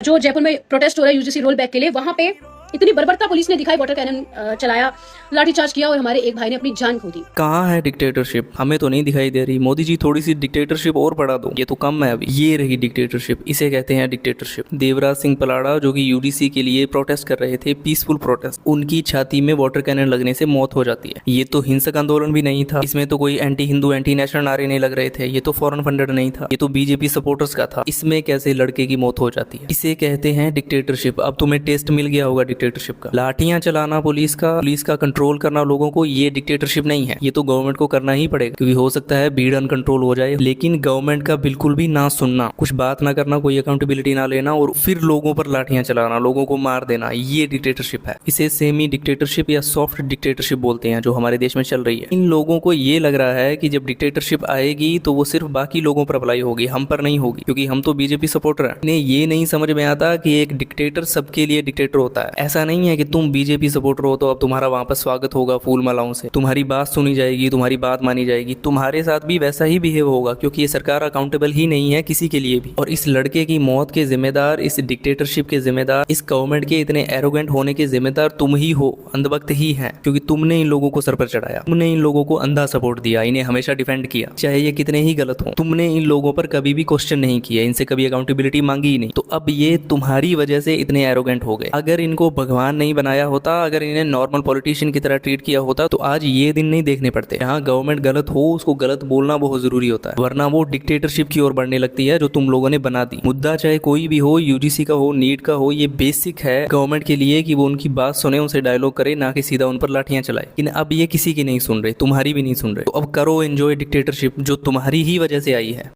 जो जयपुर में प्रोटेस्ट हो रहा है यूजीसी रोल बैक के लिए, वहां पे इतनी बर्बरता पुलिस ने दिखाई, वाटर कैनन चलाया, लाठीचार्ज किया और हमारे एक भाई ने अपनी जान खो दी। कहाँ है डिक्टेटरशिप? हमें तो नहीं दिखाई दे रही। मोदी जी थोड़ी सी डिक्टेटरशिप और बढ़ा दो, ये तो कम है अभी। ये रही डिक्टेटरशिप, इसे कहते हैं डिक्टेटरशिप। देवराज सिंह पलाड़ा जो कि यूडीसी के लिए प्रोटेस्ट कर रहे थे, पीसफुल प्रोटेस्ट, उनकी छाती में वाटर कैनन लगने से मौत हो जाती है। ये तो हिंसक आंदोलन भी नहीं था, इसमें तो कोई एंटी हिंदू एंटी नेशनल नारे नहीं लग रहे थे, ये तो फॉरेन फंडेड नहीं था, ये तो बीजेपी सपोर्टर्स का था। इसमें कैसे लड़के की मौत हो जाती है? इसे कहते हैं डिक्टेटरशिप। अब तुम्हें टेस्ट मिल गया होगा डिक्टेटरशिप का। लाठियां चलाना पुलिस का कंट्रोल करना लोगों को, ये डिक्टेटरशिप नहीं है। ये तो गवर्नमेंट को करना ही पड़ेगा, क्योंकि हो सकता है भीड़ अनकंट्रोल हो जाए। लेकिन गवर्नमेंट का बिल्कुल भी ना सुनना, कुछ बात ना करना, कोई अकाउंटेबिलिटी ना लेना और फिर लोगों पर लाठियां चलाना, लोगों को मार देना, ये डिक्टेटरशिप है। इसे सेमी डिक्टेटरशिप या सॉफ्ट डिक्टेटरशिप बोलते हैं, जो हमारे देश में चल रही है। इन लोगों को ये लग रहा है कि जब डिक्टेटरशिप आएगी तो वो सिर्फ बाकी लोगों पर अप्लाई होगी, हम पर नहीं होगी, क्योंकि हम तो बीजेपी सपोर्टर हैं। इन्हें ये नहीं समझ में आता कि एक डिक्टेटर सबके लिए डिक्टेटर होता है। ऐसा नहीं है कि तुम बीजेपी सपोर्टर हो तो अब तुम्हारा वहां पर स्वागत होगा फूल मालाओं से, तुम्हारी बात सुनी जाएगी, तुम्हारी बात मानी जाएगी। तुम्हारे साथ भी वैसा ही बिहेव होगा, क्योंकि ये सरकार अकाउंटेबल ही नहीं है किसी के लिए भी। और इस लड़के की मौत के जिम्मेदार, इस डिक्टेटरशिप के जिम्मेदार, इस गवर्नमेंट के इतने एरोगेंट होने के जिम्मेदार तुम ही हो, अंधभक्त ही हैं, क्योंकि तुमने इन लोगों को सर पर चढ़ाया, तुमने इन लोगों को अंधा सपोर्ट दिया, इन्हें हमेशा डिफेंड किया, चाहे ये कितने ही गलत हो। तुमने इन लोगों पर कभी भी क्वेश्चन नहीं किया, इनसे कभी अकाउंटेबिलिटी मांगी ही नहीं। तो अब ये तुम्हारी वजह से इतने एरोगेंट हो गए। अगर इनको भगवान नहीं बनाया होता, अगर इन्हें नॉर्मल पॉलिटिशियन की तरह ट्रीट किया होता, तो आज ये दिन नहीं देखने पड़ते। यहाँ गवर्नमेंट गलत हो, उसको गलत बोलना बहुत जरूरी होता है, वरना वो डिक्टेटरशिप की ओर बढ़ने लगती है, जो तुम लोगों ने बना दी। मुद्दा चाहे कोई भी हो, यूजीसी का हो, नीट का हो, ये बेसिक है गवर्नमेंट के लिए कि वो उनकी बात सुने, उनसे डायलॉग करे, ना कि सीधा उन पर लाठियां चलाए। लेकिन अब ये किसी की नहीं सुन रहे, तुम्हारी भी नहीं सुन रहे। तो अब करो एंजॉय डिक्टेटरशिप, जो तुम्हारी ही वजह से आई है।